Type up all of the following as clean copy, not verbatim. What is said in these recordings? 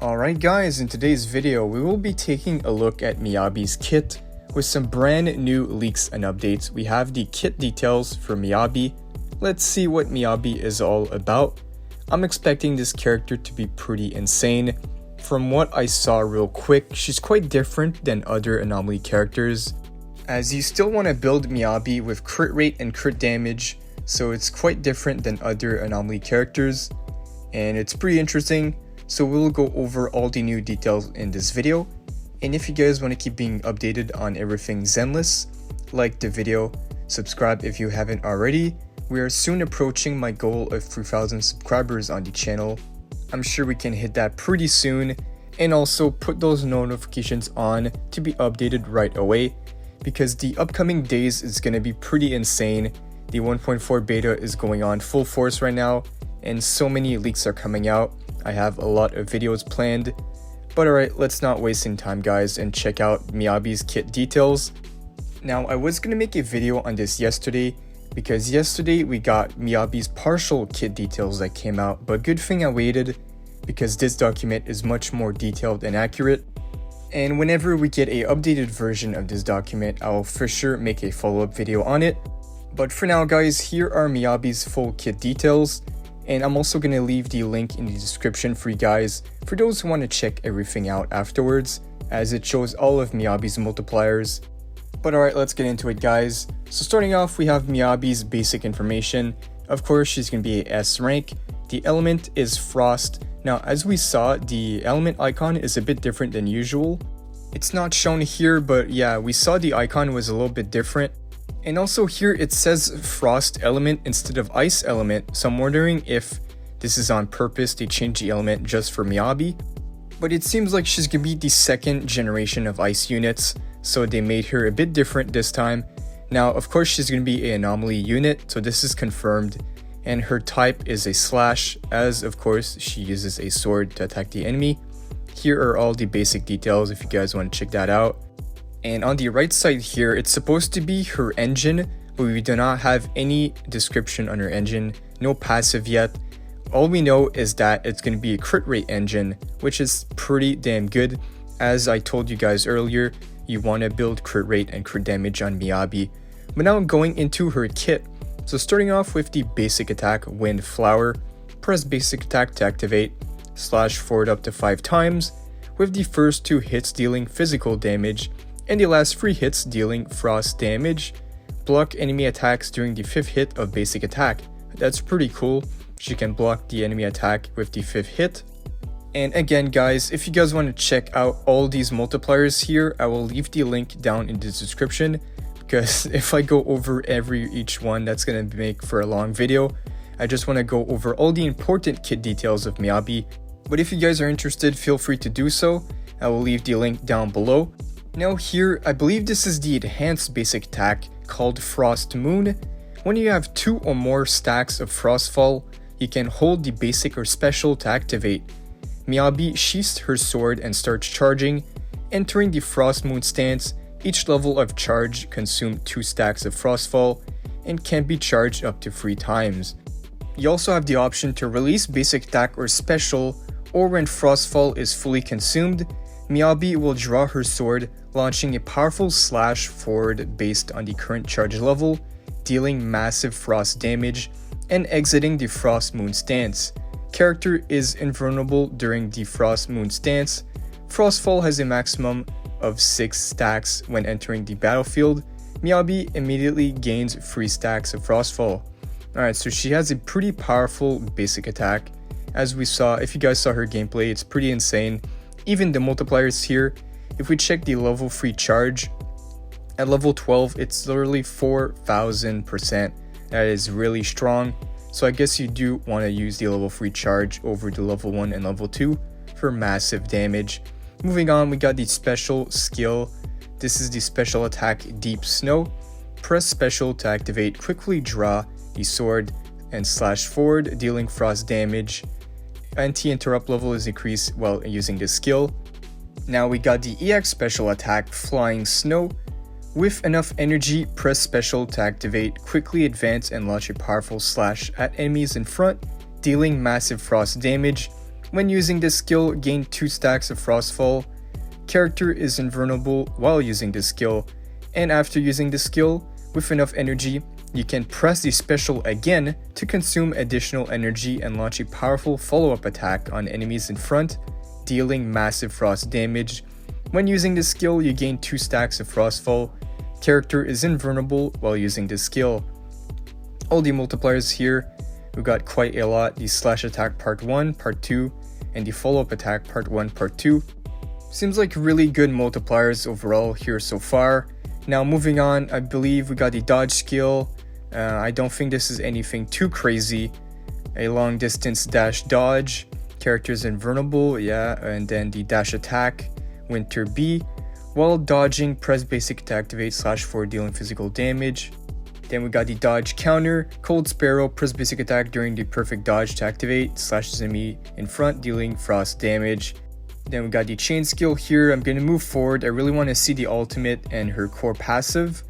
Alright guys, in today's video we will be taking a look at Miyabi's kit with some brand new leaks and updates. We have the kit details for Miyabi. Let's see what Miyabi is all about. I'm expecting this character to be pretty insane. From what I saw real quick, she's quite different than other anomaly characters, as you still want to build Miyabi with crit rate and crit damage, so it's quite different than other anomaly characters, and it's pretty interesting. So we'll go over all the new details in this video, and if you guys want to keep being updated on everything Zenless, like the video, subscribe if you haven't already. We are soon approaching my goal of 3,000 subscribers on the channel. I'm sure we can hit that pretty soon, and also put those notifications on to be updated right away, because the upcoming days is going to be pretty insane. The 1.4 beta is going on full force right now, and so many leaks are coming out. I have a lot of videos planned, but alright, let's not waste any time guys and check out Miyabi's kit details. Now I was gonna make a video on this yesterday, because yesterday we got Miyabi's partial kit details that came out, but good thing I waited, because this document is much more detailed and accurate. And whenever we get a updated version of this document, I'll for sure make a follow-up video on it. But for now guys, here are Miyabi's full kit details. And I'm also going to leave the link in the description for you guys, for those who want to check everything out afterwards, as it shows all of Miyabi's multipliers. But alright, let's get into it guys. So starting off, we have Miyabi's basic information. Of course, she's going to be a S rank. The element is Frost. Now, as we saw, the element icon is a bit different than usual. It's not shown here, but yeah, we saw the icon was a little bit different. And also here it says Frost element instead of Ice element, so I'm wondering if this is on purpose. They changed the element just for Miyabi. But it seems like she's gonna be the second generation of Ice units, so they made her a bit different this time. Now of course she's gonna be an anomaly unit, so this is confirmed. And her type is a slash, as of course she uses a sword to attack the enemy. Here are all the basic details if you guys want to check that out. And on the right side here, it's supposed to be her engine, but we do not have any description on her engine, no passive yet. All we know is that it's going to be a crit rate engine, which is pretty damn good. As I told you guys earlier, you want to build crit rate and crit damage on Miyabi. But now going into her kit. So starting off with the basic attack Wind Flower, press basic attack to activate, slash forward up to 5 times, with the first 2 hits dealing physical damage, and the last 3 hits dealing frost damage. Block enemy attacks during the 5th hit of basic attack. That's pretty cool. She can block the enemy attack with the 5th hit. And again guys, if you guys want to check out all these multipliers here, I will leave the link down in the description, because if I go over each one, that's going to make for a long video. I just want to go over all the important kit details of Miyabi. But if you guys are interested, feel free to do so. I will leave the link down below. Now here, I believe this is the enhanced basic attack called Frost Moon. When you have 2 or more stacks of Frostfall, you can hold the basic or special to activate. Miyabi sheaths her sword and starts charging. Entering the Frost Moon stance, each level of charge consumes 2 stacks of Frostfall and can be charged up to 3 times. You also have the option to release basic attack or special, or when Frostfall is fully consumed, Miyabi will draw her sword, launching a powerful slash forward based on the current charge level, dealing massive frost damage, and exiting the Frost Moon stance. Character is invulnerable during the Frost Moon stance. Frostfall has a maximum of 6 stacks when entering the battlefield. Miyabi immediately gains 3 stacks of Frostfall. Alright, so she has a pretty powerful basic attack. As we saw, if you guys saw her gameplay, it's pretty insane. Even the multipliers here, if we check the level 3 charge, at level 12 it's literally 4,000%. That is really strong, so I guess you do want to use the level 3 charge over the level 1 and level 2 for massive damage. Moving on, we got the special skill. This is the special attack Deep Snow. Press special to activate, quickly draw the sword and slash forward, dealing frost damage. Anti-interrupt level is increased while using this skill. Now we got the EX special attack Flying Snow. With enough energy, press special to activate, quickly advance and launch a powerful slash at enemies in front, dealing massive frost damage. When using this skill, gain 2 stacks of Frostfall. Character is invulnerable while using this skill, and after using this skill, with enough energy, you can press the special again to consume additional energy and launch a powerful follow-up attack on enemies in front, dealing massive frost damage. When using this skill, you gain 2 stacks of Frostfall. Character is invulnerable while using this skill. All the multipliers here, we got quite a lot. The slash attack part 1, part 2, and the follow-up attack part 1, part 2. Seems like really good multipliers overall here so far. Now moving on, I believe we got the dodge skill. I don't think this is anything too crazy. A long distance dash dodge. Character is invulnerable, yeah, and then the dash attack, Winter B. While dodging, press basic to activate /4 dealing physical damage. Then we got the dodge counter, Cold Sparrow, press basic attack during the perfect dodge to activate, / enemy in front dealing frost damage. Then we got the chain skill here. I'm gonna move forward. I really want to see the ultimate and her core passive.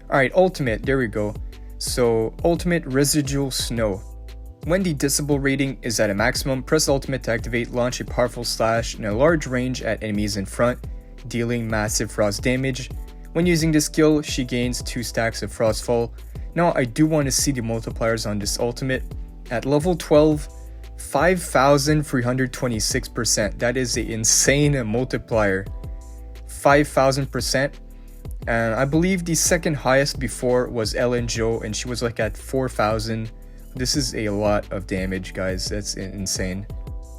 Alright, ultimate, there we go. So, ultimate residual snow. When the disable rating is at a maximum, press ultimate to activate, launch a powerful slash in a large range at enemies in front, dealing massive frost damage. When using this skill, she gains 2 stacks of Frostfall. Now I do want to see the multipliers on this ultimate. At level 12, 5,326%. That is an insane multiplier. 5,000%. I believe the second highest before was Ellen Jo, and she was like at 4,000. This is a lot of damage, guys. That's insane.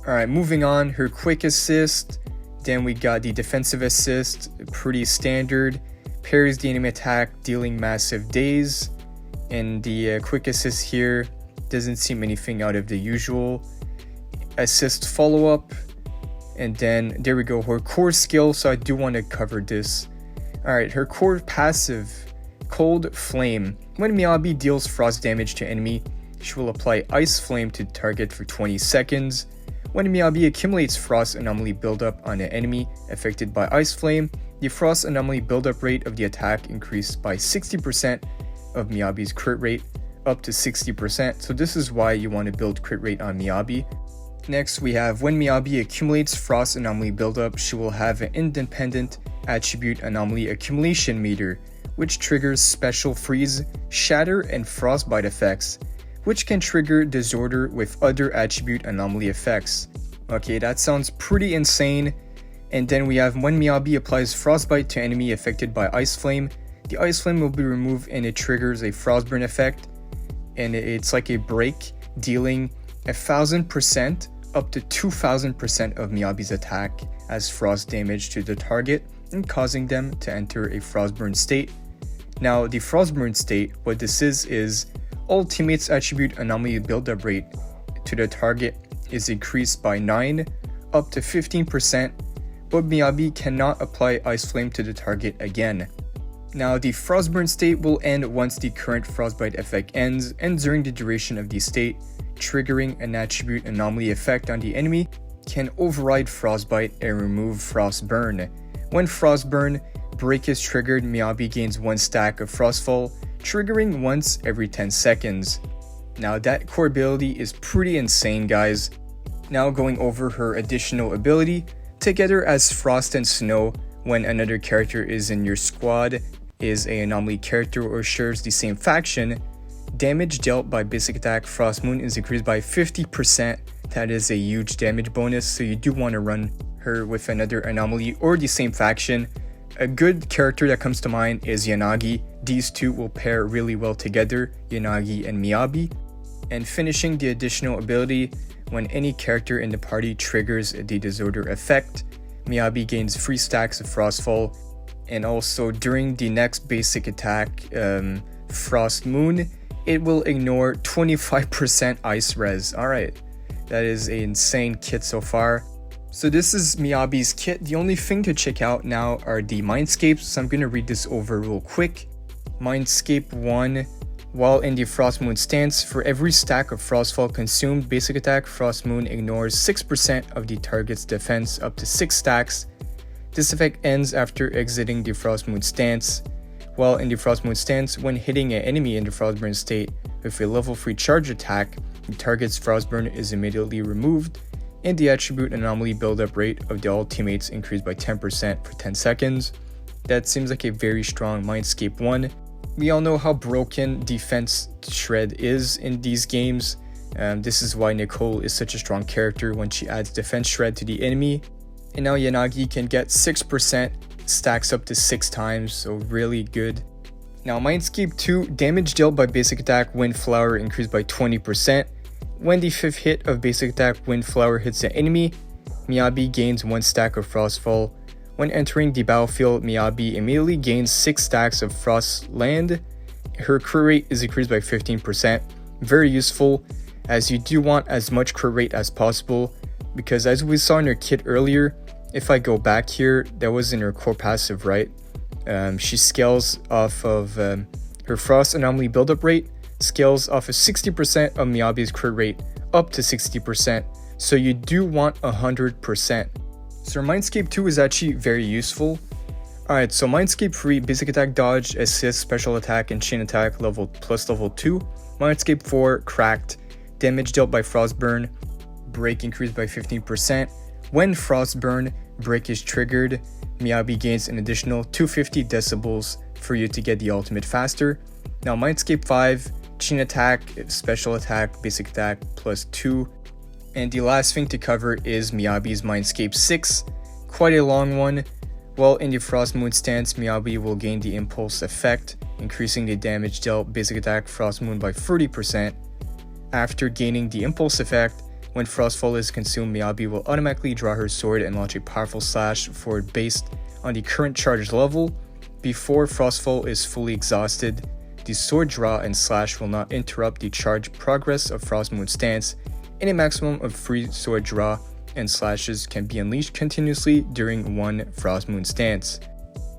Alright, moving on. Her quick assist. Then we got the defensive assist. Pretty standard. Parries the enemy attack, dealing massive daze. And the quick assist here doesn't seem anything out of the usual. Assist follow-up. And then, there we go. Her core skill, so I do want to cover this. Alright, her core passive, Cold Flame. When Miyabi deals frost damage to enemy, she will apply Ice Flame to the target for 20 seconds. When Miyabi accumulates frost anomaly buildup on an enemy affected by Ice Flame, the frost anomaly buildup rate of the attack increased by 60% of Miyabi's crit rate, up to 60%, so this is why you want to build crit rate on Miyabi. Next, we have when Miyabi accumulates frost anomaly buildup, she will have an independent attribute anomaly accumulation meter, which triggers special freeze, shatter, and frostbite effects, which can trigger disorder with other attribute anomaly effects. Okay, that sounds pretty insane. And then we have when Miyabi applies frostbite to enemy affected by Ice Flame, the Ice Flame will be removed and it triggers a frostburn effect, and it's like a break, dealing 1,000% up to 2,000% of Miyabi's attack as frost damage to the target and causing them to enter a frostburn state. Now the frostburn state, what this is all teammates attribute anomaly buildup rate to the target is increased by 9 up to 15%, but Miyabi cannot apply Ice Flame to the target again. Now the frostburn state will end once the current frostbite effect ends, and during the duration of the state, triggering an attribute anomaly effect on the enemy can override frostbite and remove frostburn. When frostburn break is triggered, Miyabi gains 1 stack of Frostfall, triggering once every 10 seconds. Now that core ability is pretty insane, guys. Now going over her additional ability, together as Frost and Snow, when another character is in your squad, is an anomaly character or shares the same faction, damage dealt by basic attack Frost Moon is increased by 50%. That is a huge damage bonus, so you do want to run her with another anomaly or the same faction. A good character that comes to mind is Yanagi. These two will pair really well together, Yanagi and Miyabi. And finishing the additional ability, when any character in the party triggers the disorder effect, Miyabi gains 3 stacks of Frostfall, and also during the next basic attack, Frost Moon, it will ignore 25% ice res. Alright, that is an insane kit so far. So this is Miyabi's kit. The only thing to check out now are the Mindscapes, so I'm going to read this over real quick. Mindscape 1. While in the Frost Moon stance, for every stack of Frostfall consumed basic attack, Frost Moon ignores 6% of the target's defense up to 6 stacks. This effect ends after exiting the Frost Moon stance. While in the Frost Moon stance, when hitting an enemy in the Frostburn state with a level 3 charge attack, the target's Frostburn is immediately removed, and the attribute anomaly buildup rate of the all teammates increased by 10% for 10 seconds. That seems like a very strong Mindscape 1. We all know how broken defense shred is in these games. This is why Nicole is such a strong character when she adds defense shred to the enemy. And now Yanagi can get 6%, stacks up to 6 times, so really good. Now Mindscape 2, damage dealt by basic attack Windflower increased by 20%. When the 5th hit of basic attack Windflower hits an enemy, Miyabi gains 1 stack of Frostfall. When entering the battlefield, Miyabi immediately gains 6 stacks of Frost Land. Her crit rate is increased by 15%. Very useful, as you do want as much crit rate as possible, because as we saw in her kit earlier, if I go back here, that was in her core passive, right? She scales off of her Frost Anomaly buildup rate, scales off of 60% of Miyabi's crit rate up to 60%, so you do want 100%. So Mindscape 2 is actually very useful. Alright, so Mindscape 3, basic attack dodge, assist, special attack, and chain attack level 2. Mindscape 4, cracked, damage dealt by Frostburn, break increased by 15%. When Frostburn break is triggered, Miyabi gains an additional 250 decibels for you to get the ultimate faster. Now Mindscape 5, chain attack, special attack, basic attack +2. And the last thing to cover is Miyabi's Mindscape 6, quite a long one. While in the Frost Moon stance, Miyabi will gain the impulse effect, increasing the damage dealt basic attack Frost Moon by 30%. After gaining the impulse effect, when Frostfall is consumed, Miyabi will automatically draw her sword and launch a powerful slash forward based on the current charge level. Before Frostfall is fully exhausted, the sword draw and slash will not interrupt the charge progress of Frost Moon stance, and a maximum of 3 sword draw and slashes can be unleashed continuously during one Frost Moon stance.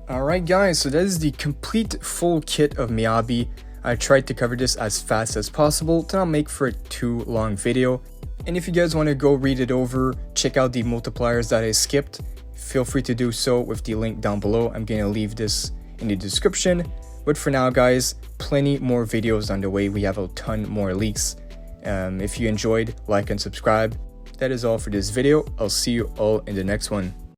Alright guys, so that is the complete full kit of Miyabi. I tried to cover this as fast as possible to not make for a too long video. And if you guys want to go read it over, check out the multipliers that I skipped, feel free to do so with the link down below. I'm going to leave this in the description. But for now guys, plenty more videos on the way. We have a ton more leaks. If you enjoyed, like and subscribe. That is all for this video. I'll see you all in the next one.